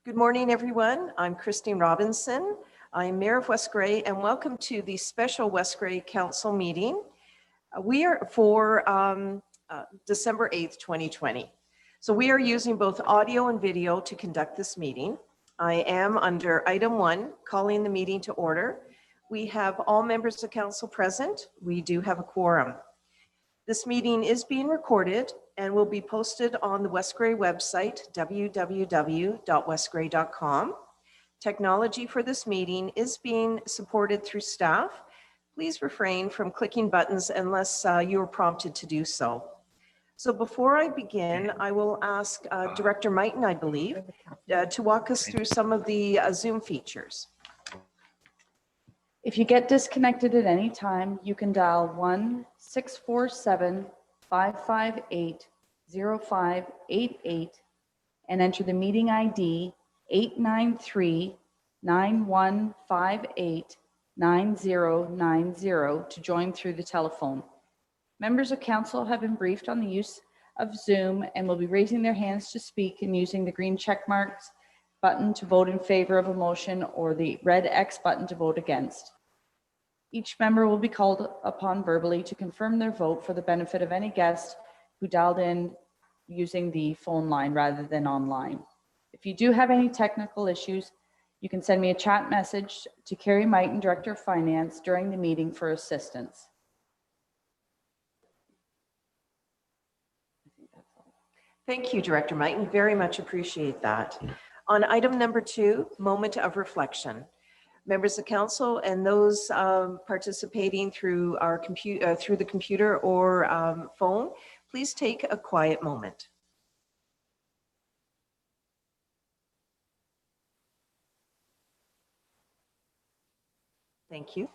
Good morning, everyone. I'm Christine Robinson. I'm Mayor of West Grey, and welcome to the special West Grey Council meeting. We are for December 8th, 2020. So we are using both audio and video to conduct this meeting. I am under item 1, calling the meeting to order. We have all members of council present. We do have a quorum. This meeting is being recorded and will be posted on the West Grey website, www.westgrey.com. Technology for this meeting is being supported through staff. Please refrain from clicking buttons unless you are prompted to do so. So before I begin, I will ask Director Mighton, I believe, to walk us through some of the Zoom features. If you get disconnected at any time, you can dial 1-647-558-0588 and enter the meeting ID 893-9158-9090 to join through the telephone. Members of council have been briefed on the use of Zoom and will be raising their hands to speak and using the green check marks button to vote in favor of a motion or the red X button to vote against. Each member will be called upon verbally to confirm their vote for the benefit of any guest who dialed in using the phone line rather than online. If you do have any technical issues, you can send me a chat message to Carrie Mighton, Director of Finance, during the meeting for assistance. Thank you, Director Mighton. Very much appreciate that. On item number 2, moment of reflection. Members of council and those participating through our through the computer or phone, please take a quiet moment. Thank you.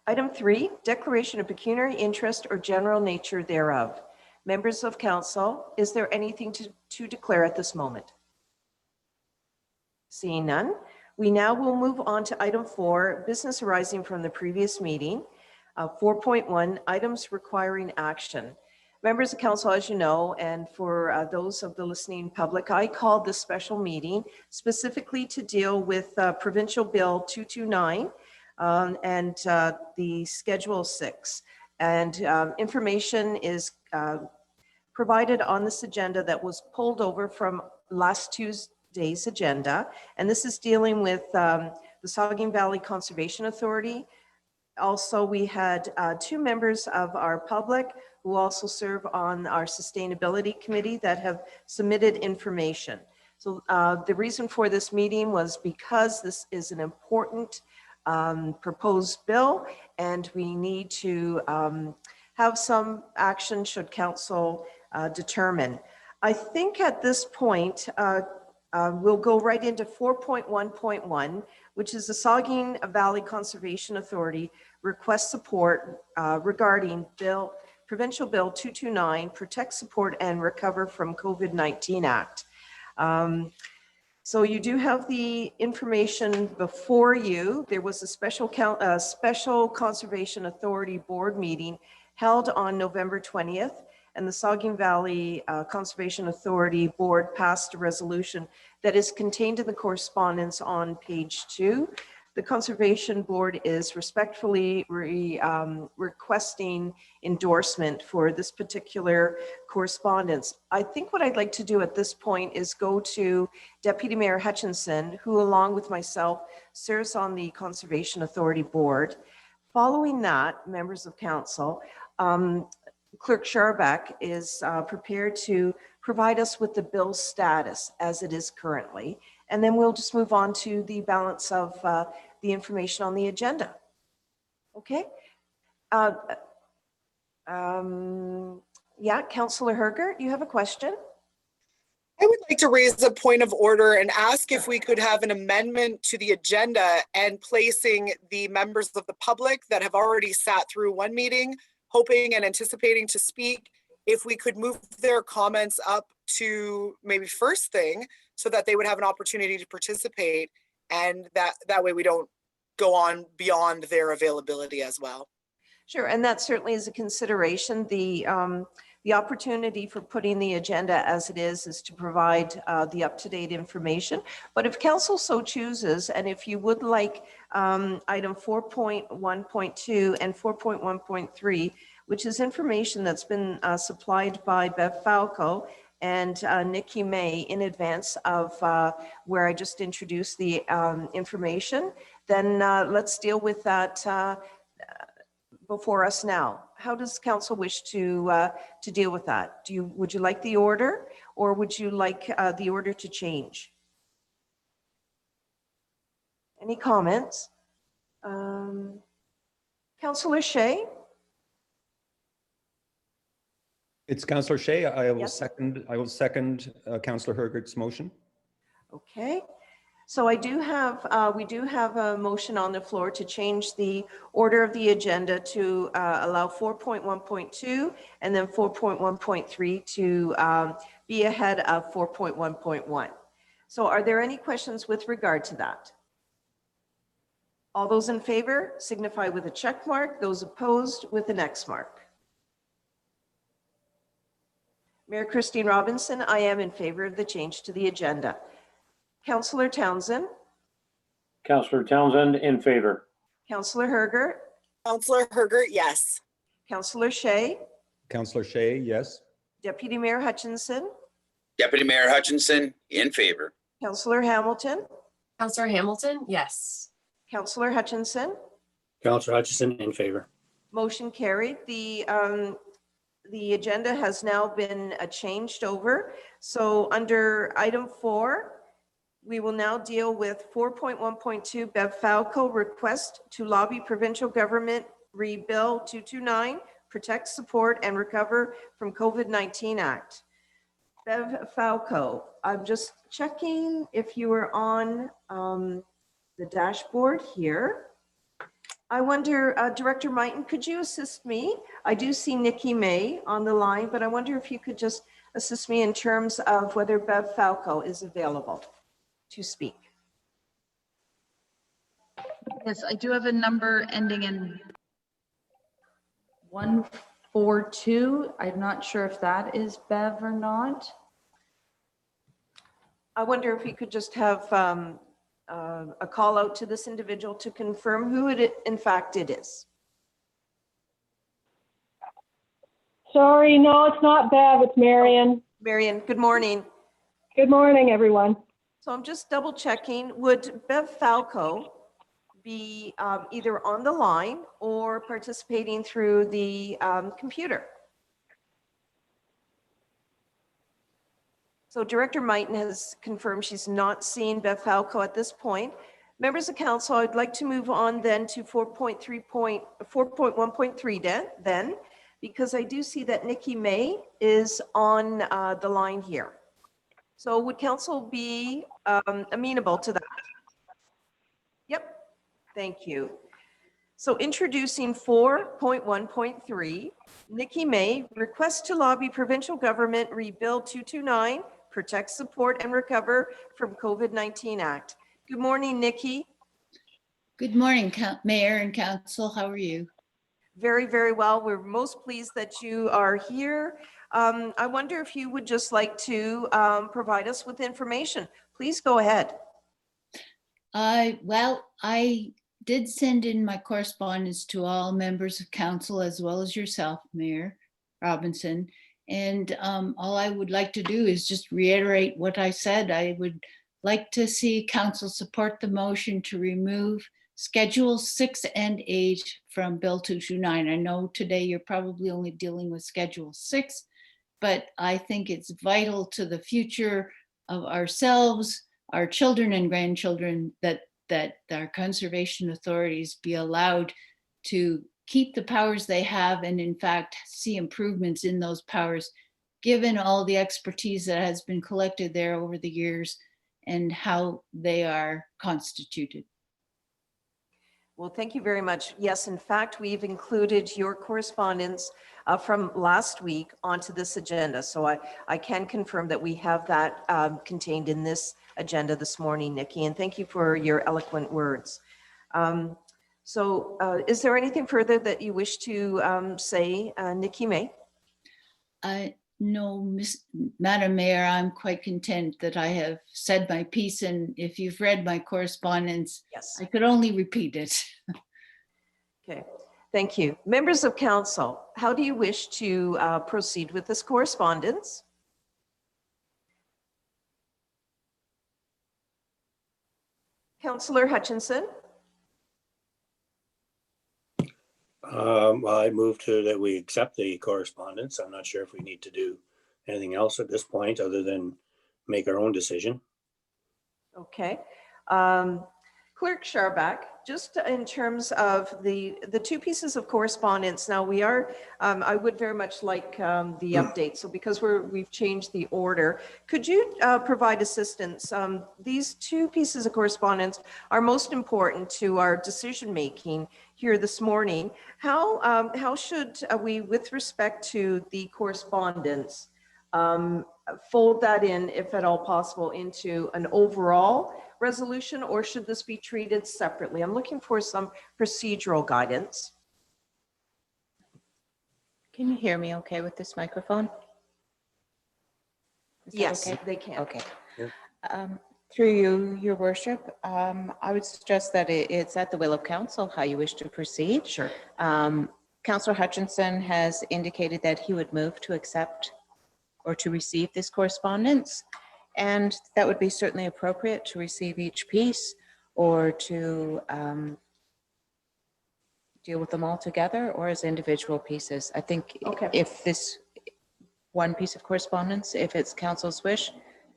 Item 3, declaration of pecuniary interest or general nature thereof. Members of council, is there anything to declare at this moment? Seeing none. We now will move on to item 4, business arising from the previous meeting. 4.1, items requiring action. Members of council, as you know, and for those of the listening public, I called this special meeting specifically to deal with Provincial Bill 229 and the Schedule 6. And information is provided on this agenda that was pulled over from last Tuesday's agenda, and this is dealing with the Saugeen Valley Conservation Authority. Also, we had 2 members of our public who also serve on our sustainability committee that have submitted information. So the reason for this meeting was because this is an important proposed bill, and we need to have some action should council determine. I think at this point, we'll go right into 4.1.1, which is the Saugeen Valley Conservation Authority request support regarding Provincial Bill 229, Protect, Support, and Recover from COVID-19 Act. So you do have the information before you. There was a special Conservation Authority board meeting held on November 20th. And the Saugeen Valley Conservation Authority Board passed a resolution that is contained in the correspondence on page 2. The Conservation Board is respectfully requesting endorsement for this particular correspondence. I think what I'd like to do at this point is go to Deputy Mayor Hutchinson, who along with myself serves on the Conservation Authority Board. Following that, members of council, Clerk Scharbeck is prepared to provide us with the bill status as it is currently, and then we'll just move on to the balance of the information on the agenda. Okay? Yeah, Councillor Herger, you have a question? I would like to raise a point of order and ask if we could have an amendment to the agenda and placing the members of the public that have already sat through one meeting hoping and anticipating to speak, if we could move their comments up to maybe first thing so that they would have an opportunity to participate, and that way we don't go on beyond their availability as well. Sure, and that certainly is a consideration. The The opportunity for putting the agenda as it is to provide the up-to-date information. But if council so chooses, and if you would like item 4.1.2 and 4.1.3, which is information that's been supplied by Bev Falco and Nikki May in advance of where I just introduced the information, then let's deal with that before us now. How does council wish to deal with that? Would you like the order, or would you like the order to change? Any comments? Councillor Shea? It's Councillor Shea. I will Yes. second Councillor Hergert's motion. Okay. So we do have a motion on the floor to change the order of the agenda to allow 4.1.2 and then 4.1.3 to be ahead of 4.1.1. So are there any questions with regard to that? All those in favor signify with a check mark. Those opposed with an X mark. Mayor Christine Robinson, I am in favor of the change to the agenda. Councillor Townsend? Councillor Townsend, in favor. Councillor Hergert? Councillor Hergert, yes. Councillor Shea? Councillor Shea, yes. Deputy Mayor Hutchinson? Deputy Mayor Hutchinson, in favor. Councillor Hamilton? Councillor Hamilton, yes. Councillor Hutchinson? Councillor Hutchison, in favor. Motion carried. The agenda has now been changed over. So under item 4, we will now deal with 4.1.2 Bev Falco request to lobby provincial government re-bill 229, protect, support, and recover from COVID-19 Act. Bev Falco, I'm just checking if you were on the dashboard here. I wonder, Director Mighton, could you assist me? I do see Nikki May on the line, but I wonder if you could just assist me in terms of whether Bev Falco is available to speak. Yes, I do have a number ending in 142. I'm not sure if that is Bev or not. I wonder if we could just have a call out to this individual to confirm who it in fact it is. Sorry, no, it's not Bev, it's Marion. Marion, good morning. Good morning, everyone. So I'm just double checking, would Bev Falco be either on the line or participating through the computer? So Director Mighton has confirmed she's not seen Bev Falco at this point. Members of council, I'd like to move on then to 4.1.3 then, because I do see that Nikki May is on the line here. So would council be amenable to that? Yep, thank you. So introducing 4.1.3, Nikki May, request to lobby provincial government rebuild 229, protect, support, and recover from COVID-19 Act. Good morning, Nikki. Good morning, Mayor and Council. How are you? Very, very well. We're most pleased that you are here. I wonder if you would just like to provide us with information. Please go ahead. Well, I did send in my correspondence to all members of council as well as yourself, Mayor Robinson. And all I would like to do is just reiterate what I said. I would like to see council support the motion to remove Schedule 6 and 8 from Bill 229. I know today you're probably only dealing with Schedule 6, but I think it's vital to the future of ourselves, our children and grandchildren, that our conservation authorities be allowed to keep the powers they have and in fact see improvements in those powers, given all the expertise that has been collected there over the years and how they are constituted. Well, thank you very much. Yes, in fact, we've included your correspondence from last week onto this agenda. So I can confirm that we have that contained in this agenda this morning, Nikki, and thank you for your eloquent words. So is there anything further that you wish to say, Nikki May? No, Madam Mayor, I'm quite content that I have said my piece, and if you've read my correspondence, Yes. I could only repeat it. Okay, thank you. Members of council, how do you wish to proceed with this correspondence? Councillor Hutchinson? Well, I move to that we accept the correspondence. I'm not sure if we need to do anything else at this point other than make our own decision. Okay. Clerk Scharback, just in terms of the two pieces of correspondence, now we are, I would very much like the update. So because we've changed the order, could you provide assistance? These two pieces of correspondence are most important to our decision-making here this morning. How should we, with respect to the correspondence, fold that in, if at all possible, into an overall resolution, or should this be treated separately? I'm looking for some procedural guidance. Can you hear me okay with this microphone? Is that Yes, okay? they can. Okay. Yeah. Through you, your worship, I would suggest that it's at the will of council how you wish to proceed. Sure. Councillor Hutchinson has indicated that he would move to accept or to receive this correspondence. And that would be certainly appropriate to receive each piece or to deal with them all together or as individual pieces. I think Okay. if this one piece of correspondence, if it's council's wish,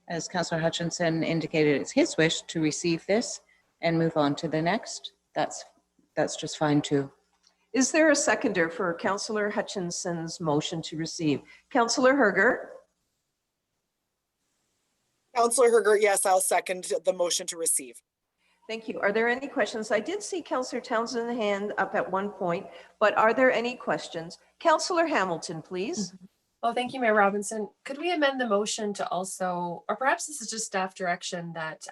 as Councillor Hutchinson indicated, it's his wish to receive this and move on to the next, that's just fine too. Is there a seconder for Councillor Hutchinson's motion to receive? Councillor Herger? Councillor Herger, yes, I'll second the motion to receive. Thank you. Are there any questions? I did see Councillor Townsend's hand up at one point, but are there any questions? Councillor Hamilton, please. Well, thank you, Mayor Robinson. Could we amend the motion to also, or perhaps this is just staff direction that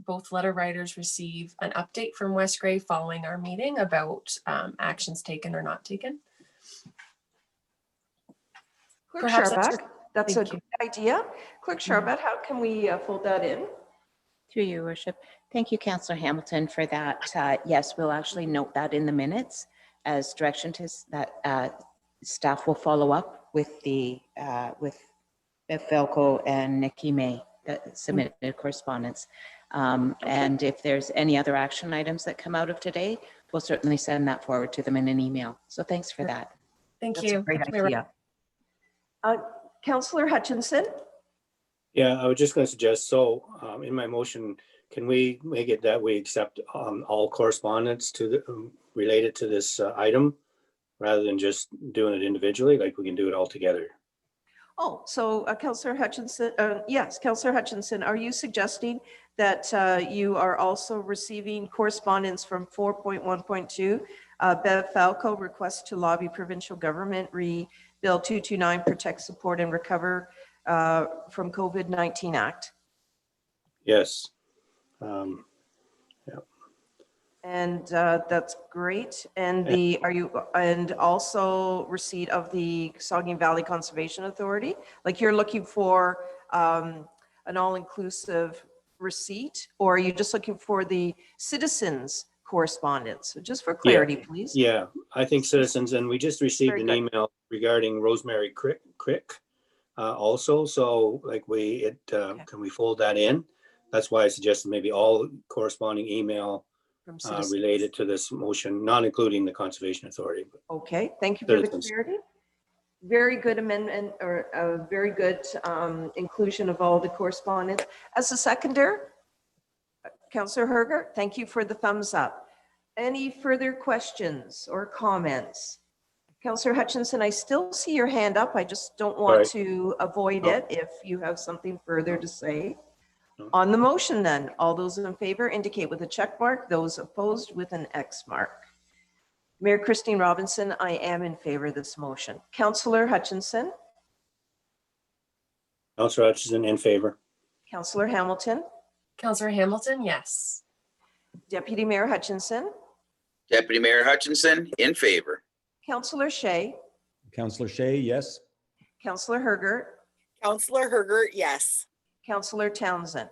both letter writers receive an update from West Grey following our meeting about actions taken or not taken? Clerk Perhaps that's Scharback, that's a thank you. good idea. Clerk Scharback, how can we fold that in? Through you, worship. Thank you, Councillor Hamilton, for that. Yes, we'll actually note that in the minutes as direction to that staff will follow up with the with Velco and Nikki May that submitted correspondence. And if there's any other action items that come out of today, we'll certainly send that forward to them in an email. So thanks for that. Thank That's you. a great Thank you, Mayor idea. Councillor Hutchinson? Yeah, I was just going to suggest, so in my motion, can we make it that we accept all correspondence to the related to this item rather than just doing it individually, like we can do it all together? Oh, so Councillor Hutchinson, yes, Councillor Hutchinson, are you suggesting that you are also receiving correspondence from 4.1.2, Bev Falco request to lobby provincial government Bill 229 Protect, Support and Recover from COVID-19 Act? Yes. And that's great. And and also receipt of the Saugeen Valley Conservation Authority? Like you're looking for an all-inclusive receipt, or are you just looking for the citizens' correspondence? So just for clarity, please. Yeah, I think citizens, and we just received Very an good. email regarding Rosemary Crick also. So like Okay. can we fold that in? That's why I suggested maybe all corresponding email From citizens. related to this motion, not including the Conservation Authority. Okay, thank you for the Citizens. clarity. Very good amendment, or a very good inclusion of all the correspondence. As a seconder, Councillor Herger, thank you for the thumbs up. Any further questions or comments? Councillor Hutchinson, I still see your hand up. I just don't want Right. to avoid No. it if you have something further to say. No. On the motion then, all those in favor indicate with a check mark, those opposed with an X mark. Mayor Christine Robinson, I am in favor of this motion. Councillor Hutchinson, Councillor Hutchison in favor. Councillor Hamilton, Councillor Hamilton, yes. Deputy Mayor Hutchinson, Deputy Mayor Hutchinson, in favor. Councillor Shea, Councillor Shay, yes. Councillor Hergert, Counselor Hergert, yes. Councillor Townsend.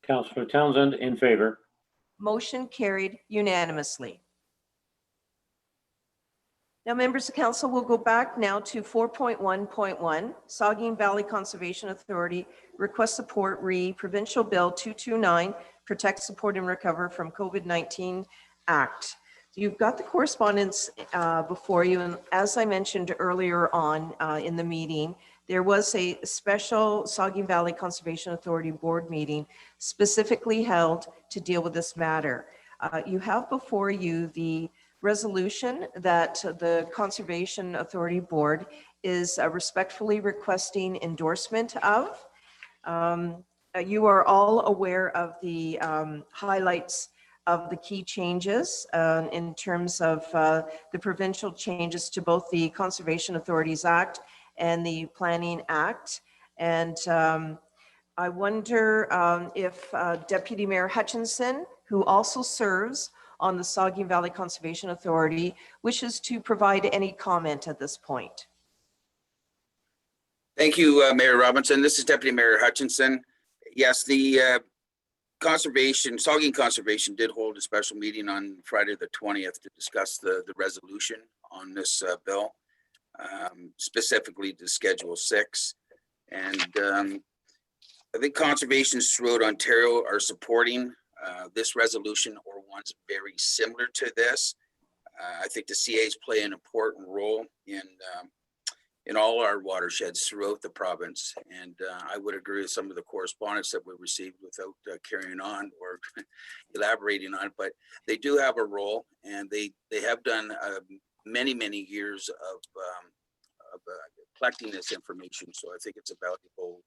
Councillor Townsend in favor. Motion carried unanimously. Now, members of council, we'll go back now to 4.1.1, Saugeen Valley Conservation Authority request support Provincial Bill 229, Protect, Support and Recover from COVID-19 Act. You've got the correspondence before you, and as I mentioned earlier on in the meeting, there was a special Saugeen Valley Conservation Authority board meeting specifically held to deal with this matter. You have before you the resolution that the Conservation Authority Board is respectfully requesting endorsement of. You are all aware of the highlights of the key changes in terms of the provincial changes to both the Conservation Authorities Act and the Planning Act. And I wonder if Deputy Mayor Hutchinson, who also serves on the Saugeen Valley Conservation Authority, wishes to provide any comment at this point. Thank you, Mayor Robinson. This is Deputy Mayor Hutchinson. Yes, the Saugeen Conservation did hold a special meeting on Friday the 20th to discuss the resolution on this bill, specifically to Schedule 6. And I think conservations throughout Ontario are supporting this resolution or ones very similar to this. I think the CAs play an important role in all our watersheds throughout the province. And I would agree with some of the correspondence that we received without carrying on or elaborating on it, but they do have a role, and they have done many years of collecting this information. So I think it's a valuable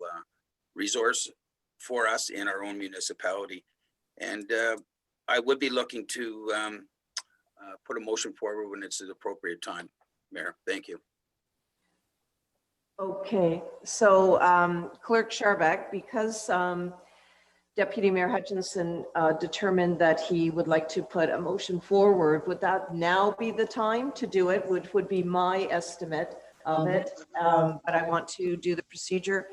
resource for us in our own municipality. And I would be looking to put a motion forward when it's the appropriate time, Mayor. Thank you. Okay, so Clerk Scharbeck, because Deputy Mayor Hutchinson determined that he would like to put a motion forward, would that now be the time to do it, which would be my estimate of it? But I want to do the procedure.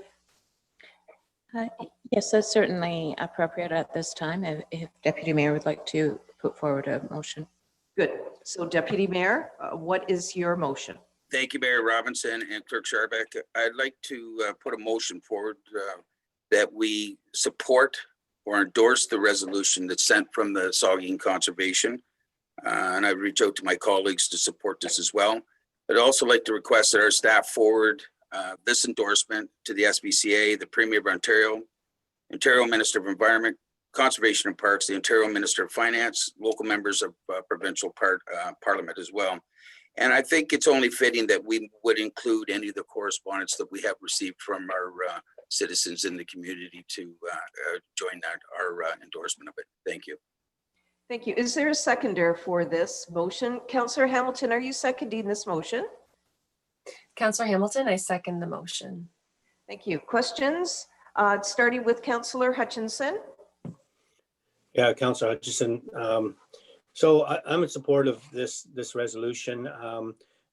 Yes, that's certainly appropriate at this time if Deputy Mayor would like to put forward a motion. Good. So Deputy Mayor, what is your motion? Thank you, Mayor Robinson and Clerk Scharbeck. I'd like to put a motion forward that we support or endorse the resolution that's sent from the Saugeen Conservation. And I reach out to my colleagues to support this as well. I'd also like to request that our staff forward this endorsement to the SPCA, the Premier of Ontario, Ontario Minister of Environment, Conservation and Parks, the Ontario Minister of Finance, local members of provincial parliament as well. And I think it's only fitting that we would include any of the correspondence that we have received from our citizens in the community to join our endorsement of it. Thank you. Thank you. Is there a seconder for this motion? Councillor Hamilton, are you seconding this motion? Councillor Hamilton, I second the motion. Thank you. Questions? Starting with Councillor Hutchinson. Yeah, Councillor Hutchison. So I'm in support of this resolution,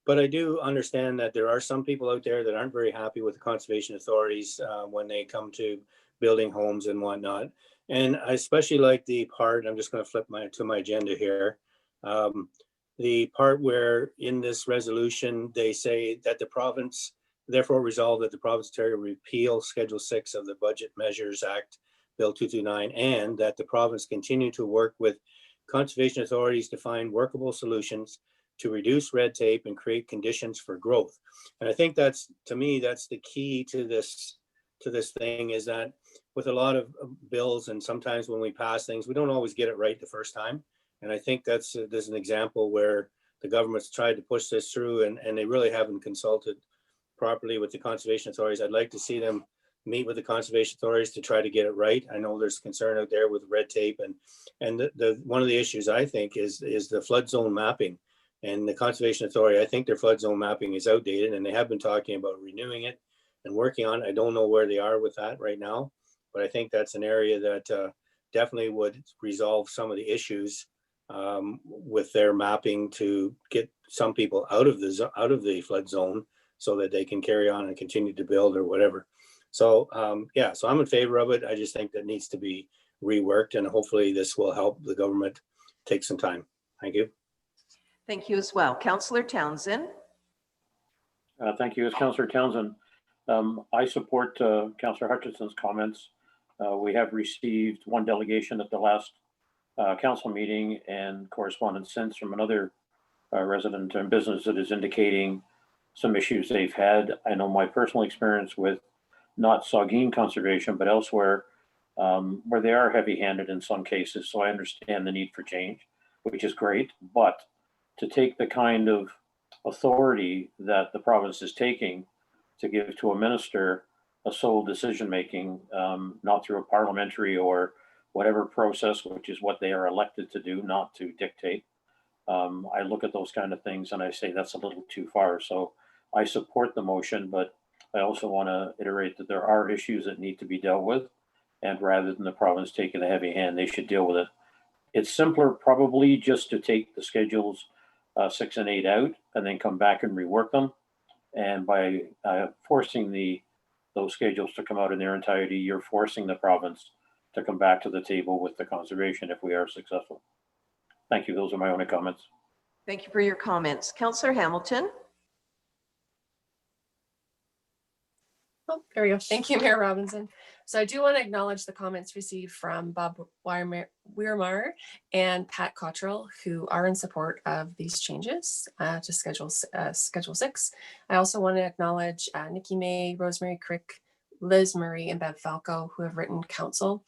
but I do understand that there are some people out there that aren't very happy with the conservation authorities when they come to building homes and whatnot. And I especially like the part, I'm just going to flip to my agenda here. The part where in this resolution, they say that the province therefore resolve that the province of Ontario repeal Schedule 6 of the Budget Measures Act, Bill 229, and that the province continue to work with conservation authorities to find workable solutions to reduce red tape and create conditions for growth. And I think that's, to me, that's the key to this thing, is that with a lot of bills, and sometimes when we pass things, we don't always get it right the first time. And I think there's an example where the government's tried to push this through and they really haven't consulted properly with the conservation authorities. I'd like to see them meet with the conservation authorities to try to get it right. I know there's concern out there with red tape, and the one of the issues I think is the flood zone mapping. And the conservation authority, I think their flood zone mapping is outdated, and they have been talking about renewing it and working on it. I don't know where they are with that right now, but I think that's an area that definitely would resolve some of the issues with their mapping to get some people out of the flood zone so that they can carry on and continue to build or whatever. So, yeah, so I'm in favor of it. I just think that needs to be reworked, and hopefully this will help the government take some time. Thank you. Thank you as well. Councillor Townsend. Thank you. As Councillor Townsend, I support Councillor Hutchinson's comments. We have received one delegation at the last council meeting and correspondence since from another resident and business that is indicating some issues they've had. I know my personal experience with not Saugeen Conservation, but elsewhere, where they are heavy-handed in some cases. So I understand the need for change, which is great. But to take the kind of authority that the province is taking to give to a minister a sole decision-making, not through a parliamentary or whatever process, which is what they are elected to do, not to dictate. I look at those kind of things and I say that's a little too far. So I support the motion, but I also want to iterate that there are issues that need to be dealt with. And rather than the province taking a heavy hand, they should deal with it. It's simpler probably just to take the schedules 6 and 8 out and then come back and rework them. And by forcing those schedules to come out in their entirety, you're forcing the province to come back to the table with the conservation if we are successful. Thank you. Those are my only comments. Thank you for your comments. Councillor Hamilton. Oh, there we go. Thank you, Mayor Robinson. So I do want to acknowledge the comments received from Bob Weirmar and Pat Cottrell, who are in support of these changes to Schedule 6. I also want to acknowledge Nikki May, Rosemary Crick, Liz Murray, and Bev Falco, who have written council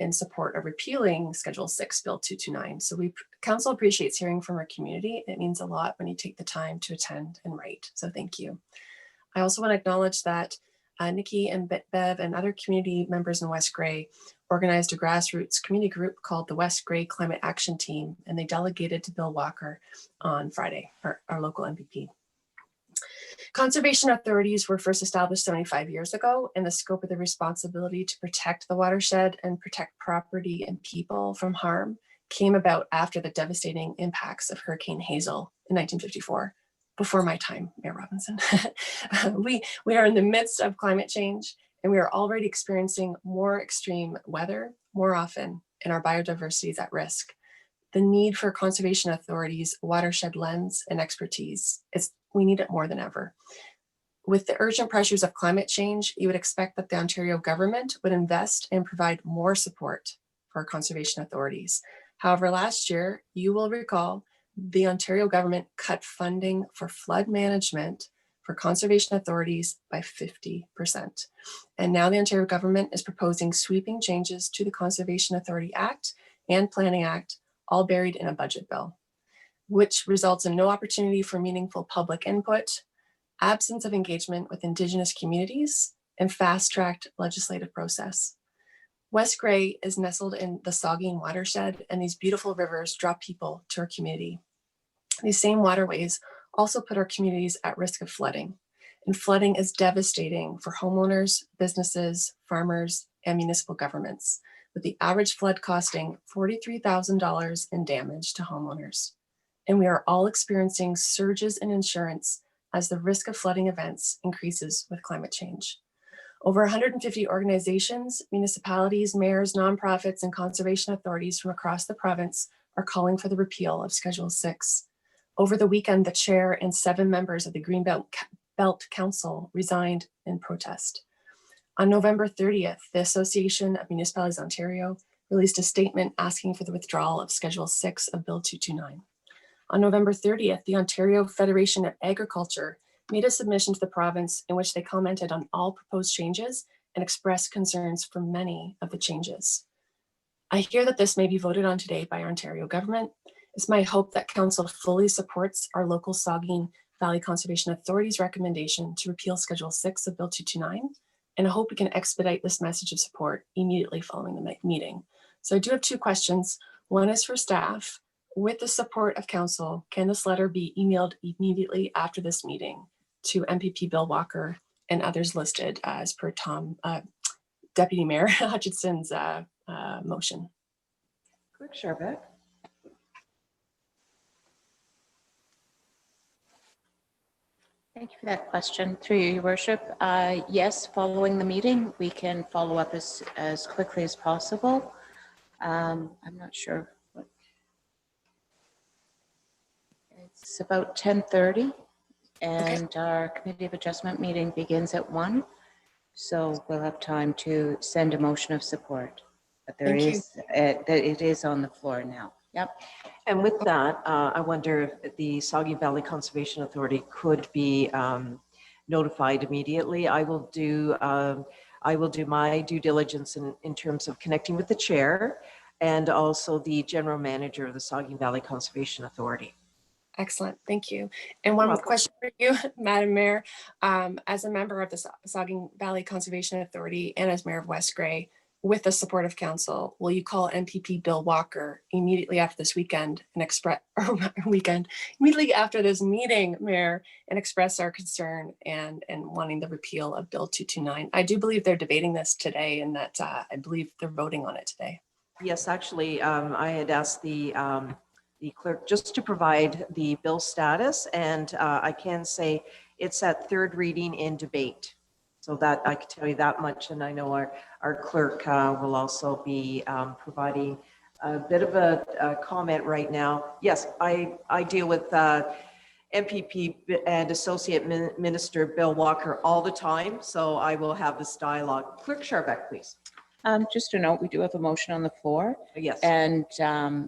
in support of repealing Schedule 6, Bill 229. So council appreciates hearing from our community. It means a lot when you take the time to attend and write. So thank you. I also want to acknowledge that Nikki and Bev and other community members in West Grey organized a grassroots community group called the West Grey Climate Action Team, and they delegated to Bill Walker on Friday, our local MPP. Conservation authorities were first established 75 years ago, and the scope of the responsibility to protect the watershed and protect property and people from harm came about after the devastating impacts of Hurricane Hazel in 1954. Before my time, Mayor Robinson. We are in the midst of climate change, and we are already experiencing more extreme weather more often, and our biodiversity is at risk. The need for conservation authorities' watershed lens and expertise we need it more than ever. With the urgent pressures of climate change, you would expect that the Ontario government would invest and provide more support for our conservation authorities. However, last year, you will recall, the Ontario government cut funding for flood management for conservation authorities by 50%. And now the Ontario government is proposing sweeping changes to the Conservation Authority Act and Planning Act, all buried in a budget bill, which results in no opportunity for meaningful public input, absence of engagement with Indigenous communities, and fast-tracked legislative process. West Grey is nestled in the Saugeen watershed, and these beautiful rivers draw people to our community. These same waterways also put our communities at risk of flooding, and flooding is devastating for homeowners, businesses, farmers, and municipal governments, with the average flood costing $43,000 in damage to homeowners. And we are all experiencing surges in insurance as the risk of flooding events increases with climate change. Over 150 organizations, municipalities, mayors, nonprofits, and conservation authorities from across the province are calling for the repeal of Schedule 6. Over the weekend, the chair and 7 members of the Greenbelt Council resigned in protest. On November 30th, the Association of Municipalities Ontario released a statement asking for the withdrawal of Schedule 6 of Bill 229. On November 30th, the Ontario Federation of Agriculture made a submission to the province in which they commented on all proposed changes and expressed concerns for many of the changes. I hear that this may be voted on today by our Ontario government. It's my hope that Council fully supports our local Saugeen Valley Conservation Authority's recommendation to repeal Schedule 6 of Bill 229, and I hope we can expedite this message of support immediately following the meeting. So I do have 2 questions. One is for staff. With the support of Council, can this letter be emailed immediately after this meeting to MPP Bill Walker and others listed as per Deputy Mayor Hutchinson's motion? Clerk Sharbeck. Thank you for that question. Through you, Your Worship. Yes, following the meeting, we can follow up as quickly as possible. I'm not sure what. It's about 10:30 and our Committee of Adjustment meeting begins at 1. So we'll have time to send a motion of support. But there Thank you. is, it is on the floor now. Yep. And with that, I wonder if the Saugeen Valley Conservation Authority could be notified immediately. I will do my due diligence in terms of connecting with the chair and also the general manager of the Saugeen Valley Conservation Authority. Excellent, thank you. And one more question for you, Madam Mayor. As a member of the Saugeen Valley Conservation Authority and as Mayor of West Grey, with the support of council, will you call MPP Bill Walker immediately after this weekend and immediately after this meeting, Mayor, and express our concern and wanting the repeal of Bill 229? I do believe they're debating this today and that I believe they're voting on it today. Yes, actually, I had asked the clerk just to provide the bill status, and I can say it's at third reading in debate. So that I can tell you that much, and I know our clerk will also be providing a bit of a comment right now. Yes, I deal with MPP and Associate Minister Bill Walker all the time, so I will have this dialogue. Clerk Scharbeck, please. Just a note, we do have a motion on the floor. Yes. And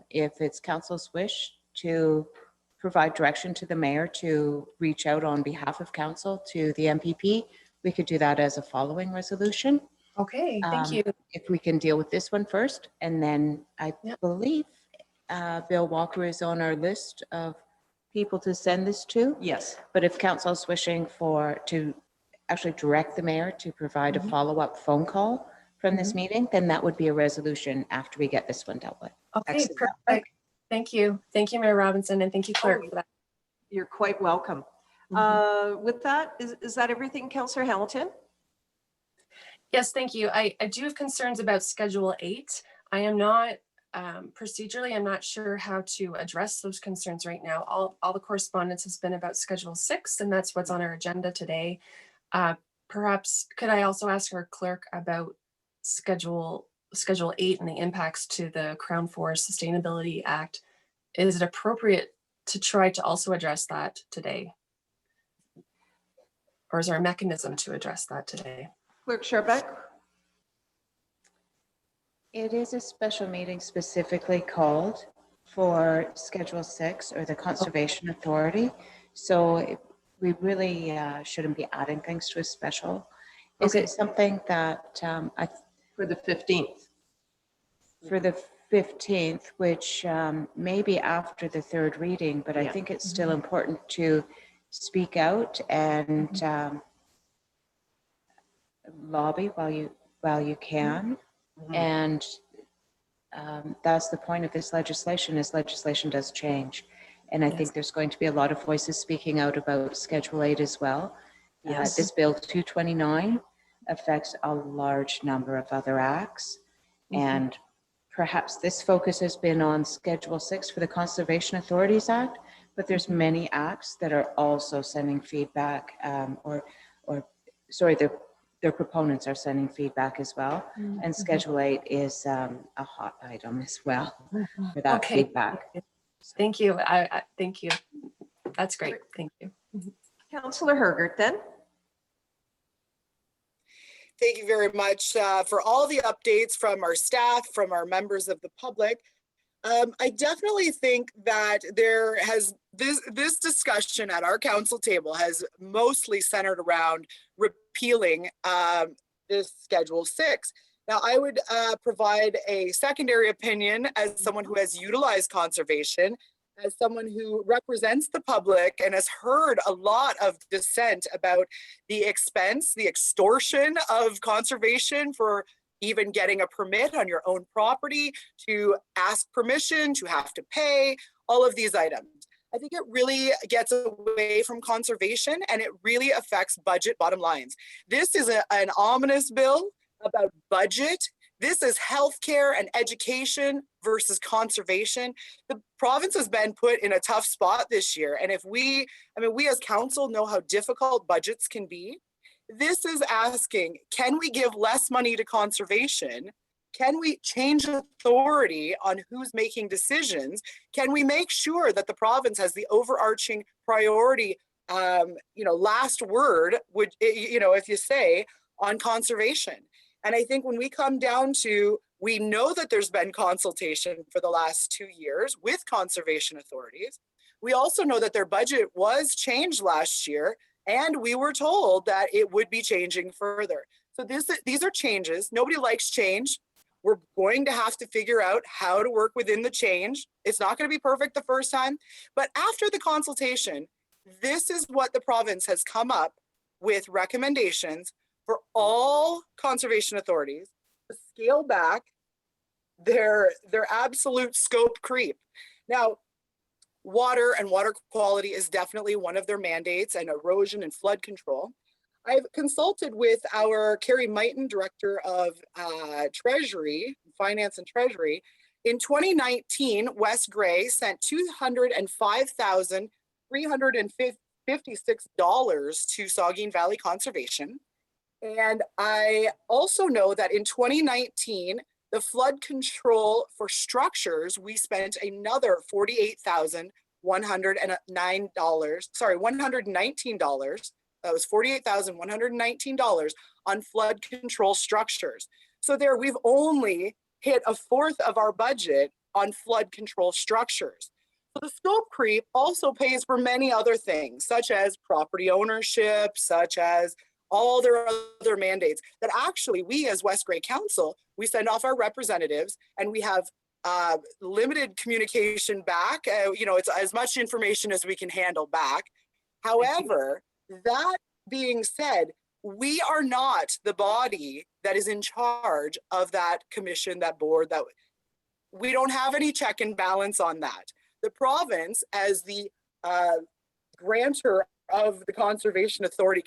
if it's council's wish to provide direction to the mayor to reach out on behalf of council to the MPP, we could do that as a following resolution. Okay, thank you. If we can deal with this one first, and then I believe Bill Walker is on our list of people to send this to. Yes. But if council is wishing to actually direct the mayor to provide a follow-up phone call from this meeting, then that would be a resolution after we get this one dealt with. Okay, Excellent. perfect. Thank you. Thank you, Mayor Robinson, and thank you, clerk, for that. You're quite welcome. With that, is that everything, Councillor Hamilton? Yes, thank you. I do have concerns about Schedule 8. I am not, procedurally, I'm not sure how to address those concerns right now. All the correspondence has been about Schedule 6, and that's what's on our agenda today. Perhaps, could I also ask our clerk about Schedule 8 and the impacts to the Crown Forest Sustainability Act? Is it appropriate to try to also address that today? Or is there a mechanism to address that today? Clerk Scharbeck? It is a special meeting specifically called for Schedule 6 or the Conservation Authority. So we really shouldn't be adding things to a special. Is it something that For the 15th. for the 15th, which may be after the third reading, but I think it's still important to speak out and lobby while you can. And that's the point of this legislation, is legislation does change. And I think there's going to be a lot of voices speaking out about Schedule 8 as well. Yes. This Bill 229 affects a large number of other acts. And perhaps this focus has been on Schedule 6 for the Conservation Authorities Act, but there's many acts that are also sending feedback, their proponents are sending feedback as well. And Schedule 8 is a hot item as well for that feedback. Thank you. I thank you. That's great. Thank you. Councillor Hergert then. Thank you very much for all the updates from our staff, from our members of the public. I definitely think that this discussion at our council table has mostly centered around repealing this Schedule 6. Now, I would provide a secondary opinion as someone who has utilized conservation, as someone who represents the public and has heard a lot of dissent about the expense, the extortion of conservation for even getting a permit on your own property, to ask permission, to have to pay, all of these items. I think it really gets away from conservation and it really affects budget bottom lines. This is an ominous bill about budget This is healthcare and education versus conservation. The province has been put in a tough spot this year. And if we as council know how difficult budgets can be. This is asking, can we give less money to conservation? Can we change authority on who's making decisions? Can we make sure that the province has the overarching priority, last word, if you say, on conservation? And I think when we come down to, we know that there's been consultation for the last 2 years with conservation authorities. We also know that their budget was changed last year, and we were told that it would be changing further. So these are changes. Nobody likes change. We're going to have to figure out how to work within the change. It's not going to be perfect the first time, but after the consultation, this is what the province has come up with recommendations for all conservation authorities to scale back their absolute scope creep. Now, water and water quality is definitely one of their mandates, and erosion and flood control. I've consulted with our Carrie Mighton, Director of Treasury, Finance and Treasury. In 2019, Wes Gray sent $205,356 to Saugeen Valley Conservation. And I also know that in 2019, the flood control for structures, we spent another $119. That was $48,119 on flood control structures. So there, we've only hit a fourth of our budget on flood control structures. So the scope creep also pays for many other things, such as property ownership, such as all their other mandates that actually we as West Grey Council, we send off our representatives and we have limited communication back. It's as much information as we can handle back. However, that being said, we are not the body that is in charge of that commission, that board, that we don't have any check and balance on that. The province, as the grantor of the Conservation Authority,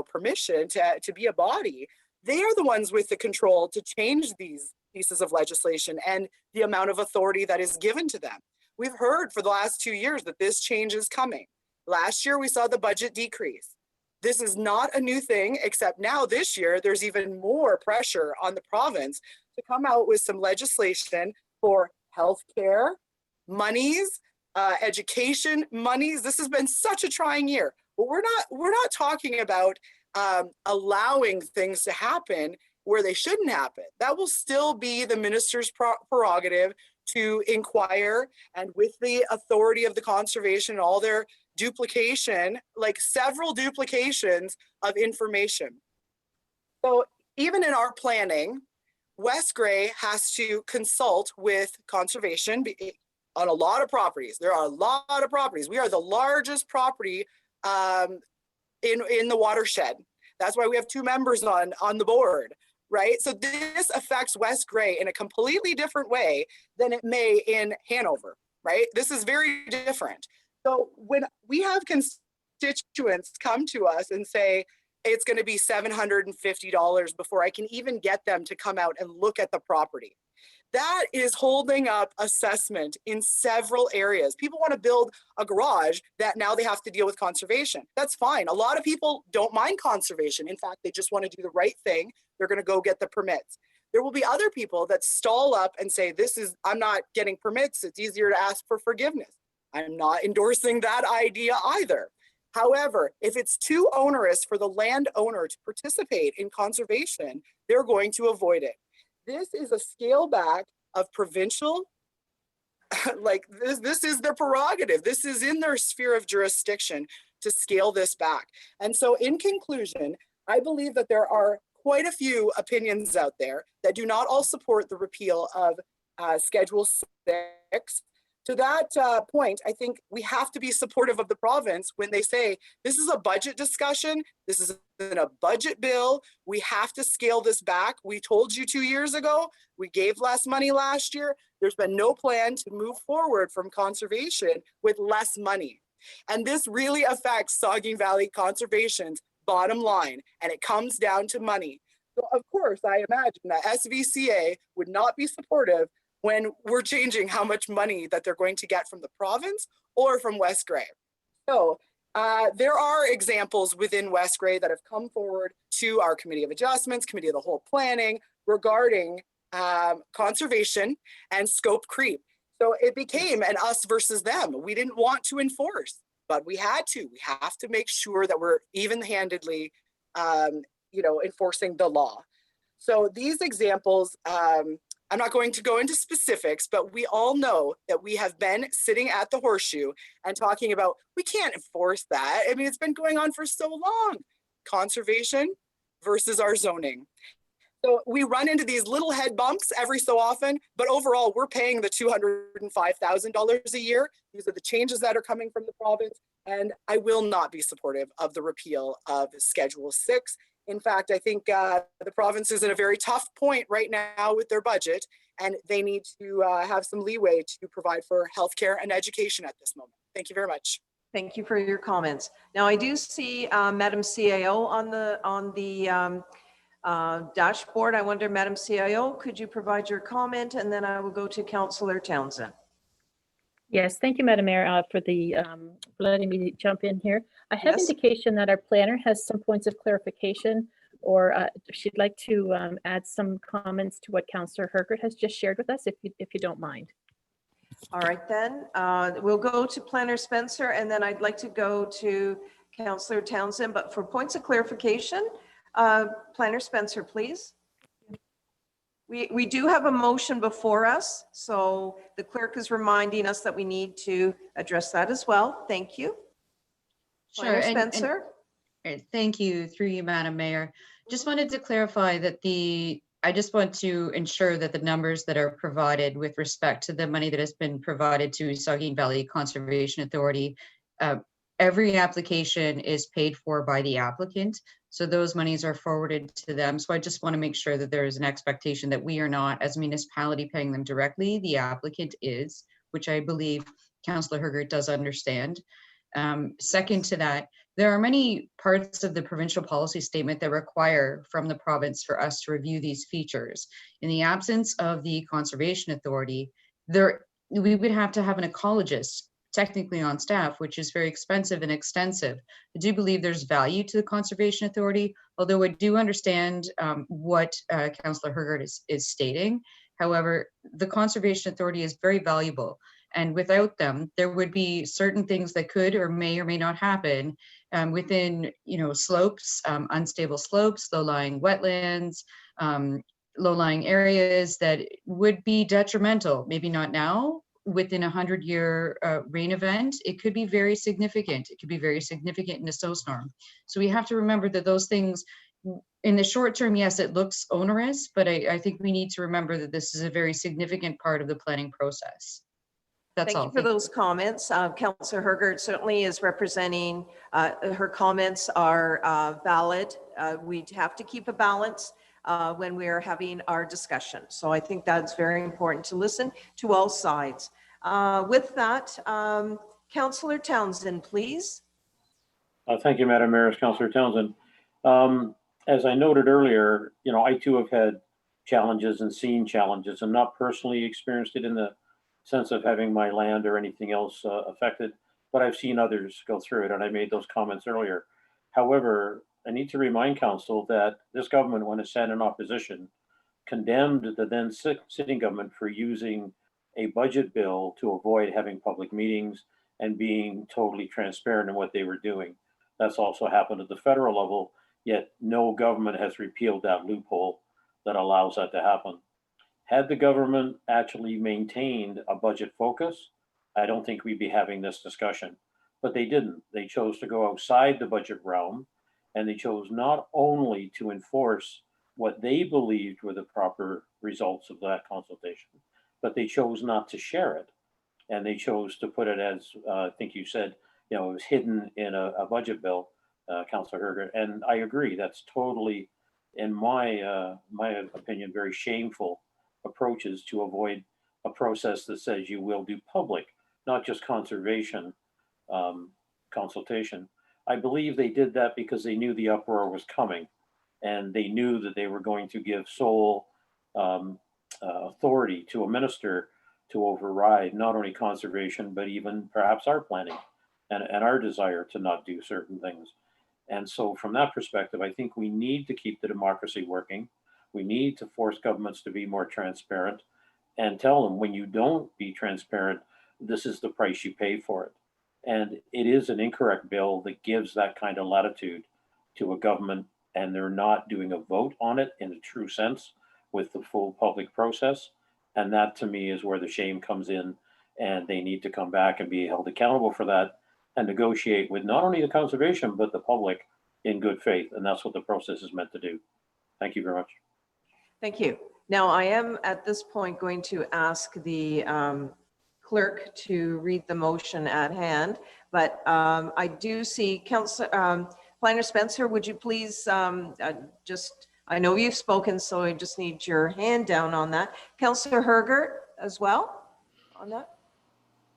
permission to be a body, they are the ones with the control to change these pieces of legislation and the amount of authority that is given to them. We've heard for the last 2 years that this change is coming. Last year, we saw the budget decrease. This is not a new thing, except now this year, there's even more pressure on the province to come out with some legislation for healthcare, monies, education monies. This has been such a trying year. But we're not talking about allowing things to happen where they shouldn't happen. That will still be the minister's prerogative to inquire, and with the authority of the conservation, all their duplication, like several duplications of information. So even in our planning, West Grey has to consult with conservation on a lot of properties. There are a lot of properties. We are the largest property in the watershed. That's why we have 2 members on the board, right? So this affects West Grey in a completely different way than it may in Hanover, right? This is very different. So when we have constituents come to us and say, it's going to be $750 before I can even get them to come out and look at the property, that is holding up assessment in several areas. People want to build a garage that now they have to deal with conservation. That's fine. A lot of people don't mind conservation. In fact, they just want to do the right thing. They're going to go get the permits. There will be other people that stall up and say, I'm not getting permits. It's easier to ask for forgiveness. I'm not endorsing that idea either. However, if it's too onerous for the landowner to participate in conservation, they're going to avoid it. This is a scale back of provincial, like this is their prerogative. This is in their sphere of jurisdiction to scale this back. And so in conclusion, I believe that there are quite a few opinions out there that do not all support the repeal of Schedule 6. To that point, I think we have to be supportive of the province when they say, this is a budget discussion, this is a budget bill, we have to scale this back. We told you 2 years ago, we gave less money last year. There's been no plan to move forward from conservation with less money. And this really affects Saugeen Valley Conservation's bottom line, and it comes down to money. So of course, I imagine that SVCA would not be supportive when we're changing how much money that they're going to get from the province or from West Grey. So there are examples within West Grey that have come forward to our Committee of Adjustments, Committee of the Whole Planning regarding conservation and scope creep. So it became an us versus them. We didn't want to enforce, but we had to. We have to make sure that we're even-handedly, enforcing the law. So these examples, I'm not going to go into specifics, but we all know that we have been sitting at the horseshoe and talking about, we can't enforce that. I mean, it's been going on for so long. Conservation versus our zoning. So we run into these little head bumps every so often, but overall we're paying the $205,000 a year. These are the changes that are coming from the province. And I will not be supportive of the repeal of Schedule 6. In fact, I think the province is in a very tough point right now with their budget, and they need to have some leeway to provide for healthcare and education at this moment. Thank you very much. Thank you for your comments. Now, I do see Madam CIO on the dashboard. I wonder, Madam CIO, could you provide your comment, and then I will go to Councillor Townsend. Yes, thank you, Madam Mayor, for letting me jump in here. I have indication that our planner has some points of clarification, or she'd like to add some comments to what Councillor Hergert has just shared with us, if you don't mind. All right, then we'll go to Planner Spencer, and then I'd like to go to Councillor Townsend. But for points of clarification, Planner Spencer, please. We do have a motion before us, so the clerk is reminding us that we need to address that as well. Thank you. Sure. Planner Spencer. Thank you, through you, Madam Mayor. Just wanted to clarify that I just want to ensure that the numbers that are provided with respect to the money that has been provided to Saugeen Valley Conservation Authority, every application is paid for by the applicant. So those monies are forwarded to them. So I just want to make sure that there is an expectation that we are not, as a municipality, paying them directly. The applicant is, which I believe Councillor Hergert does understand. Second to that, there are many parts of the provincial policy statement that require from the province for us to review these features. In the absence of the Conservation Authority, we would have to have an ecologist technically on staff, which is very expensive and extensive. I do believe there's value to the Conservation Authority, although I do understand what Councillor Hergert is stating. However, the Conservation Authority is very valuable, and without them, there would be certain things that could or may not happen within, slopes, unstable slopes, low-lying wetlands, low-lying areas that would be detrimental. Maybe not now. Within a 100-year rain event, it could be very significant. It could be very significant in a snowstorm. So we have to remember that those things, in the short term, yes, it looks onerous, but I think we need to remember that this is a very significant part of the planning process. That's all. Thank you for those comments. Councillor Hergert certainly is representing, her comments are valid. We have to keep a balance when we are having our discussion. So I think that's very important to listen to all sides. With that, Councillor Townsend, please. Thank you, Madam Mayor. Councillor Townsend. As I noted earlier, I too have had challenges and seen challenges, and not personally experienced it in the sense of having my land or anything else affected, but I've seen others go through it, and I made those comments earlier. However, I need to remind council that this government, when it sat in opposition, condemned the then sitting government for using a budget bill to avoid having public meetings and being totally transparent in what they were doing. That's also happened at the federal level, yet no government has repealed that loophole that allows that to happen. Had the government actually maintained a budget focus, I don't think we'd be having this discussion, but they didn't. They chose to go outside the budget realm, and they chose not only to enforce what they believed were the proper results of that consultation, but they chose not to share it. And they chose to put it as, I think you said, it was hidden in a budget bill, Councillor Hergert. And I agree, that's totally, in my opinion, very shameful approaches to avoid a process that says you will do public, not just conservation consultation. I believe they did that because they knew the uproar was coming. And they knew that they were going to give sole authority to a minister to override not only conservation, but even perhaps our planning and our desire to not do certain things. And so from that perspective, I think we need to keep the democracy working. We need to force governments to be more transparent and tell them, when you don't be transparent, this is the price you pay for it. And it is an incorrect bill that gives that kind of latitude to a government, and they're not doing a vote on it in a true sense with the full public process. And that, to me, is where the shame comes in, and they need to come back and be held accountable for that and negotiate with not only the conservation, but the public in good faith. And that's what the process is meant to do. Thank you very much. Thank you. Now, I am at this point going to ask the clerk to read the motion at hand, but I do see Planner Spencer, would you please I know you've spoken, so I just need your hand down on that. Councillor Hergert as well on that.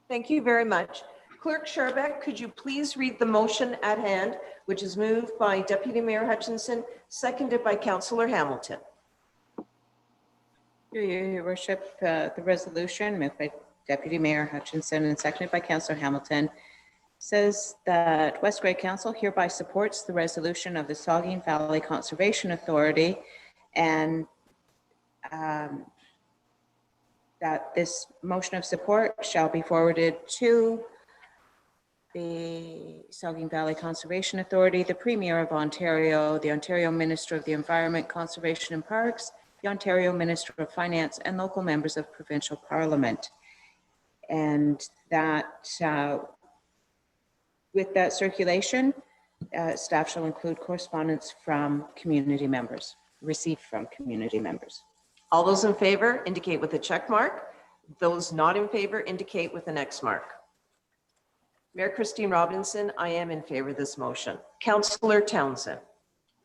Thank you very much. Clerk Sherbeck, could you please read the motion at hand, which is moved by Deputy Mayor Hutchinson, seconded by Councillor Hamilton. Your Worship, the resolution moved by Deputy Mayor Hutchinson and seconded by Councillor Hamilton says that West Grey Council hereby supports the resolution of the Saugeen Valley Conservation Authority, and that this motion of support shall be forwarded to the Saugeen Valley Conservation Authority, the Premier of Ontario, the Ontario Minister of the Environment, Conservation and Parks, the Ontario Minister of Finance, and local members of provincial parliament. And that with that circulation, staff shall include correspondence from community members, received from community members. All those in favor indicate with a check mark. Those not in favor indicate with an X mark. Mayor Christine Robinson, I am in favor of this motion. Councillor Townsend.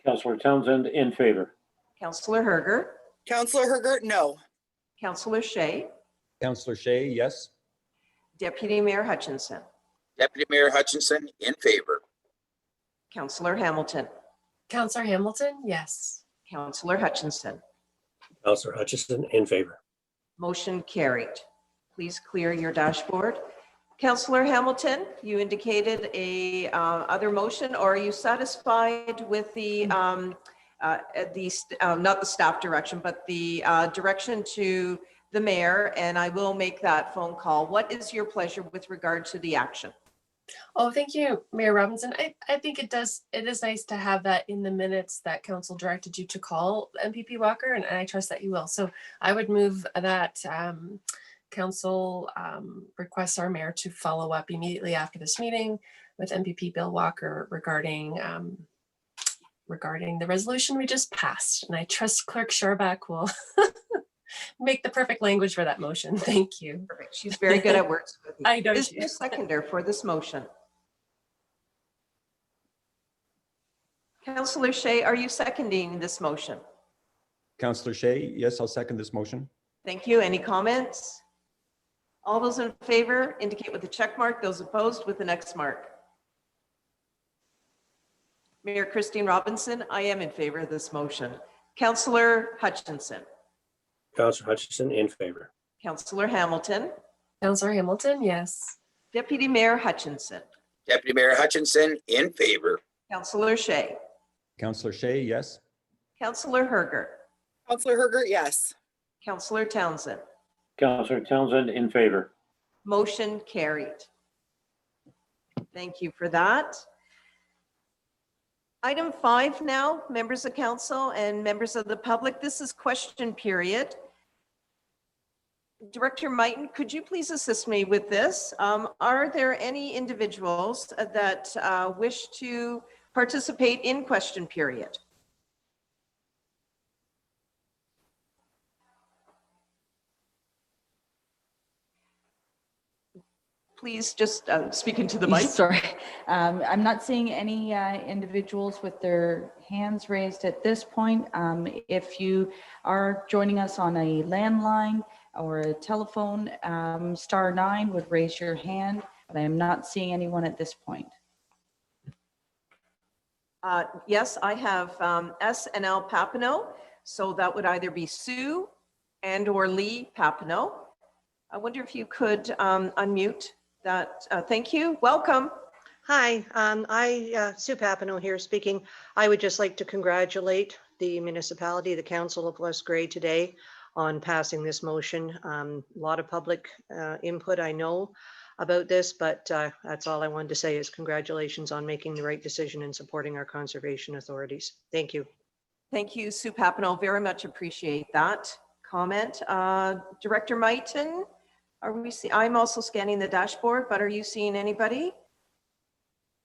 Councillor Townsend, in favor. Councillor Hergert. Councillor Hergert, no. Councillor Shea. Councillor Shea, yes. Deputy Mayor Hutchinson. Deputy Mayor Hutchinson, in favor. Councillor Hamilton. Councillor Hamilton, yes. Councillor Hutchinson. Councillor Hutchinson, in favor. Motion carried. Please clear your dashboard. Councillor Hamilton, you indicated a other motion, or are you satisfied with the not the staff direction, but the direction to the mayor? And I will make that phone call. What is your pleasure with regard to the action? Oh, thank you, Mayor Robinson. I think it is nice to have that in the minutes that council directed you to call MPP Walker, and I trust that you will. So I would move that council requests our mayor to follow up immediately after this meeting with MPP Bill Walker regarding the resolution we just passed. And I trust Clerk Sherbeck will make the perfect language for that motion. Thank you. Perfect. She's very good at words. I know Is she there a seconder for this motion? Councillor Shea, are you seconding this motion? Councillor Shea, yes, I'll second this motion. Thank you. Any comments? All those in favor indicate with a check mark. Those opposed with an X mark. Mayor Christine Robinson, I am in favor of this motion. Councillor Hutchinson. Councillor Hutchinson, in favor. Councillor Hamilton. Councillor Hamilton, yes. Deputy Mayor Hutchinson. Deputy Mayor Hutchinson, in favor. Councillor Shea. Councillor Shea, yes. Councillor Hergert. Councillor Hergert, yes. Councillor Townsend. Councillor Townsend, in favor. Motion carried. Thank you for that. Item 5 now, members of council and members of the public. This is question period. Director Mighton, could you please assist me with this? Are there any individuals that wish to participate in question period? Please just speak into the mic. Sorry, I'm not seeing any individuals with their hands raised at this point. If you are joining us on a landline or a telephone, *9 would raise your hand, but I am not seeing anyone at this point. Yes, I have S and L Papineau. So that would either be Sue and or Lee Papineau. I wonder if you could unmute that. Thank you. Welcome. Hi, Sue Papineau here speaking. I would just like to congratulate the municipality, the Council of West Grey today on passing this motion. A lot of public input, I know about this, but that's all I wanted to say is congratulations on making the right decision and supporting our conservation authorities. Thank you. Thank you, Sue Papineau. Very much appreciate that comment. Director Maiton, I'm also scanning the dashboard, but are you seeing anybody?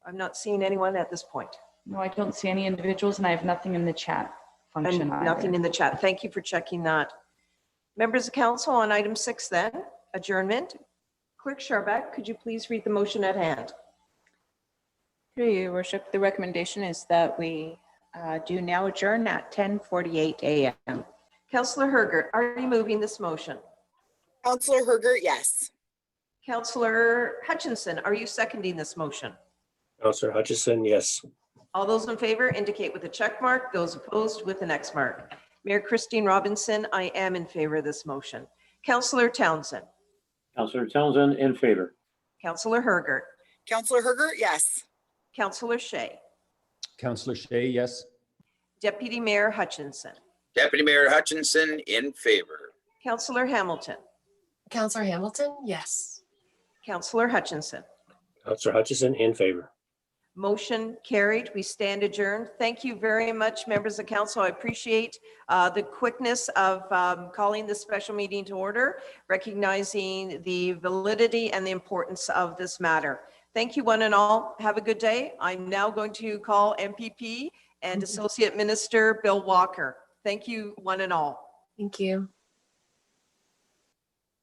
I'm not seeing anyone at this point. No, I don't see any individuals and I have nothing in the chat function And either. nothing in the chat. Thank you for checking that. Members of council on item 6 then, adjournment. Clerk Scharbeck, could you please read the motion at hand? Through you, Your Worship, the recommendation is that we do now adjourn at 10:48 a.m. Councillor Hergert, are you moving this motion? Councillor Hergert, yes. Councillor Hutchinson, are you seconding this motion? Councillor Hutchison, yes. All those in favor indicate with a check mark, those opposed with an X mark. Mayor Christine Robinson, I am in favor of this motion. Councillor Townsend. Councillor Townsend in favor. Councillor Hergert. Councillor Hergert, yes. Councillor Shea. Councillor Shay, yes. Deputy Mayor Hutchinson. Deputy Mayor Hutchinson in favor. Councillor Hamilton. Councillor Hamilton, yes. Councillor Hutchinson. Councillor Hutchison in favor. Motion carried. We stand adjourned. Thank you very much, members of council. I appreciate the quickness of calling this special meeting to order, recognizing the validity and the importance of this matter. Thank you, one and all. Have a good day. I'm now going to call MPP and Associate Minister Bill Walker. Thank you, one and all. Thank you.